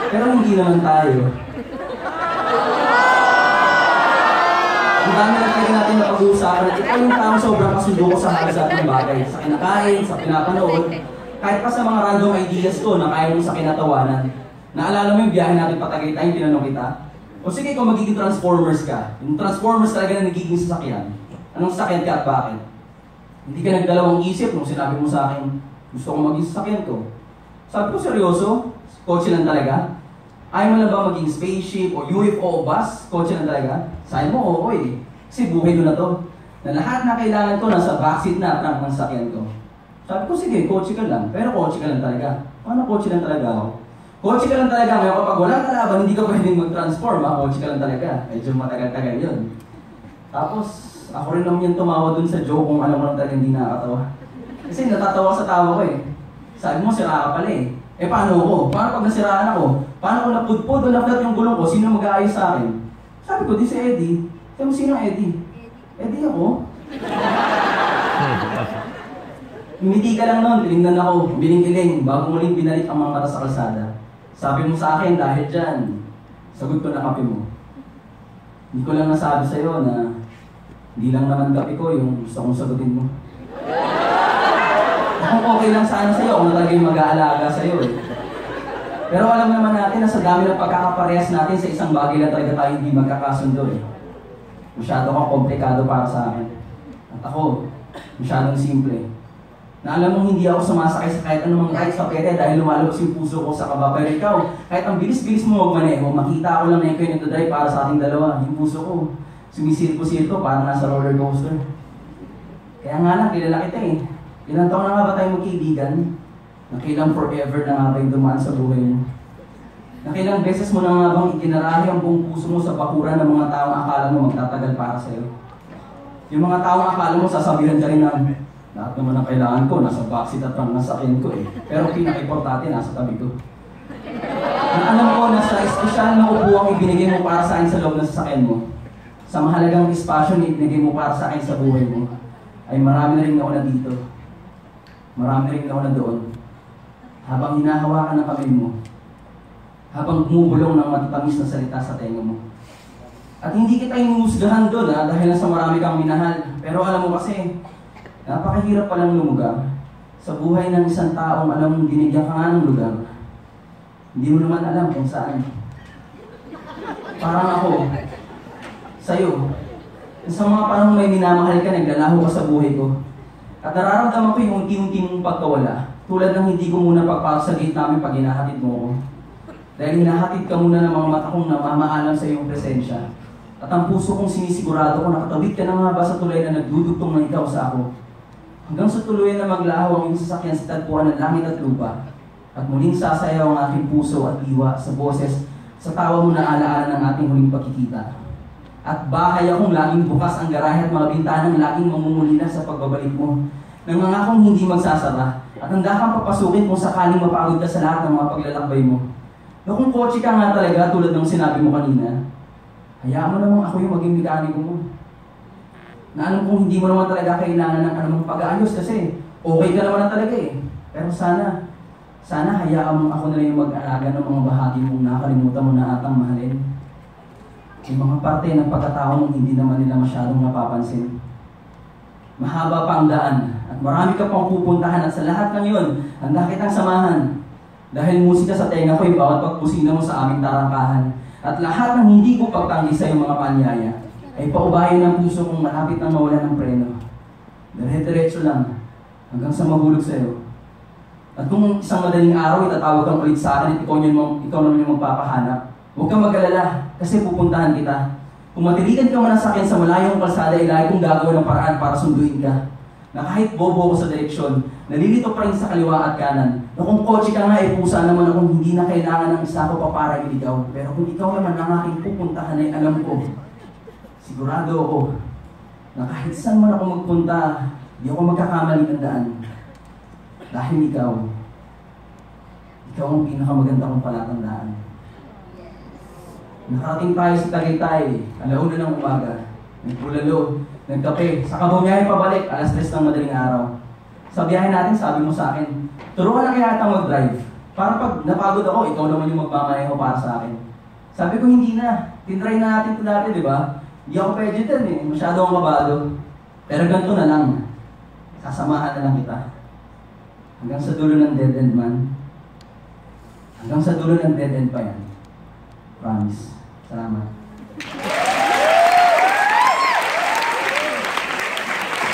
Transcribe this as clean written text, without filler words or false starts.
Pero hindi naman tayo. Ang dami na pwede natin napag-uusapan at ikaw yung taong sobrang kasundo ko sa halos at ng bagay. Sa kinakain, sa pinapanood, kahit pa sa mga random ideas ko na kaya mo sa kinatawanan. Naalala mo yung biyahe natin patagay-tay, tinanong kita? O sige, kung magiging Transformers ka, yung Transformers talaga na nagiging sasakyan, anong sasakyan ka at bakit? Hindi ka nagdalawang isip nung sinabi mo sa akin, gusto kong maging sasakyan ko. Sabi ko, seryoso? Kotse lang talaga? Ayaw mo na ba maging spaceship o UFO o bus? Kotse lang talaga? Sabi mo, oo eh. Kasi buhay ko na to. Na lahat na kailangan ko nasa backseat na trunk ng sasakyan ko. Sabi ko, sige, kotse ka lang. Pero kotse ka lang talaga. Paano kotse lang talaga ako? Kotse ka lang talaga. Ngayon kapag wala ka laban, hindi ka pwedeng mag-transform. Kotse ka lang talaga. Medyo matagal-tagal yun. Tapos, ako rin naman yung tumawa dun sa joke kung alam mo lang talaga hindi nakakatawa. Kasi natatawa sa tawa ko eh. Sabi mo, sira ka pala eh. Eh paano ako? Paano pag nasiraan ako? Paano kung napudpod o naplat yung gulong ko? Sino mag-aayos sa akin? Sabi ko, di si Eddie. Sabi mo, sino Eddie? Eddie ako? Umiti ka lang noon, tinignan ako, biling-iling, bago muling binalik ang mga mata sa kalsada. Sabi mo sa akin, dahil dyan, sagot ko na kape mo. Hindi ko lang nasabi sa'yo na hindi lang naman kape ko yung gusto kong sagutin mo. Kung okay lang sana sa'yo, kung talaga yung mag-aalaga sa'yo eh. Pero alam naman natin na sa dami ng pagkakaparehas natin sa isang bagay na talaga tayo hindi magkakasundo eh. Masyado kang komplikado para sa akin. At ako, masyadong simple. Na alam mong hindi ako sumasakay sa kahit anumang ride sa pete dahil lumalabas yung puso ko sa kaba. Pero ikaw, kahit ang bilis-bilis mo magmaneho, makita ko lang na ikaw yung nagdadrive para sa ating dalawa. Yung puso ko, sumisirko-sirko parang nasa roller coaster. Kaya nga lang, kilala kita eh. Ilang taon na nga ba tayo magkaibigan? Nakilang forever na nga ba yung dumaan sa buhay mo? Nakilang beses mo na nga bang itinarahi ang buong puso mo sa bakuran ng mga taong akala mo magtatagal para sa'yo? Yung mga taong akala mo sasabihan ka rin na lahat naman ang kailangan ko, nasa backseat at trunk ng sakyan ko eh. Pero pinaka-importante, nasa tabi ko. Na alam ko na sa espesyal na upuang ibinigay mo para sa akin sa loob ng sasakyan mo, sa mahalagang espasyo na ibinigay mo para sa akin sa buhay mo, ay marami na rin nauna dito. Marami rin nauna doon. Habang hinahawakan ng kamay mo, habang bumubulong ng matatamis na salita sa tenga mo. At hindi kita inuusgahan doon dahil sa marami kang minahal. Pero alam mo kasi, napakahirap palang lumugar sa buhay ng isang taong alam mong binigyan ka nga ng lugar. Hindi mo naman alam kung saan. Parang ako, sa'yo, sa mga panahon may minamahal ka, naglalaho ka sa buhay ko. At nararamdaman ko yung unti-unti mong pagkawala. Tulad ng hindi ko muna pagpasok sa gate namin pag hinahatid mo ako. Dahil hinahatid ka muna ng mga mata kong namamaalam sa iyong presensya. At ang puso kong sinisigurado ko nakatawid ka na nga ba sa tulay na nagdudugtong ng ikaw sa ako. Hanggang sa tuluyan na maglaho ang iyong sasakyan sa tagpuan ng langit at lupa. At muling sasayaw ang aking puso at diwa sa boses sa tawa mo na alaala ng ating huling pagkikita. At bahay akong laging bukas ang garahe at mga bintanang laging mamumulina sa pagbabalik mo. Nangangakong hindi magsasara at handa kang papasukin kung sakaling mapagod ka sa lahat ng mga paglalakbay mo. Na kung kotse ka nga talaga tulad ng sinabi mo kanina, hayaan mo namang ako yung maging mekaniko mo. Na alam kong hindi mo naman talaga kailangan ng anumang pag-aayos kasi okay ka naman na talaga eh. Pero sana hayaan mong ako na lang yung mag-alaga ng mga bahagi mong nakalimutan mo na atang mahalin. Yung mga parte ng pagkatao mong hindi naman nila masyadong napapansin. Mahaba pa ang daan at marami ka pang pupuntahan at sa lahat ng yun, handa kitang samahan. Dahil musika sa tenga ko yung bawat pagpusina mo sa aming tarangkahan. At lahat ng hindi ko pagtanggi sa iyong mga panyaya ay paubayan ng puso kong malapit na mawala ng preno. Dire-diretso lang hanggang sa mahulog sa iyo. At kung isang madaling araw itatawag kang ulit sa akin at ikaw naman yung magpapahanap, huwag kang mag-alala kasi pupuntahan kita. Kung matiligan ka man sa akin sa malayong kalsada, ilay kong gagawa ng paraan para sunduin ka. Na kahit bobo ko sa direksyon, nalilito pa rin sa kaliwa at kanan. Na kung kotse ka nga, pusa naman akong hindi na kailangan ng isa ko pa para iligaw. Pero kung ikaw naman ang aking pupuntahan ay alam ko, sigurado ako, na kahit saan man ako magpunta, di ako magkakamali ng daan. Dahil ikaw ang pinakamaganda kong palatandaan. Nakarating tayo sa Tagaytay, alauna ng umaga. Nagpulalo, nagkape, sa kabumiyahe pabalik, alas 3 ng madaling araw. Sa biyahe natin, sabi mo sa akin, turuan na kaya atang mag-drive. Para pag napagod ako, ikaw naman yung magmamaneho para sa akin. Sabi ko, hindi na. Tinry na natin ito dati, di ba? Hindi ako pwede dyan eh. Masyado akong kabado. Pero ganito na lang. Sasamahan na lang kita. Hanggang sa dulo ng dead end man. Hanggang sa dulo ng dead end pa yan. Promise. Salamat.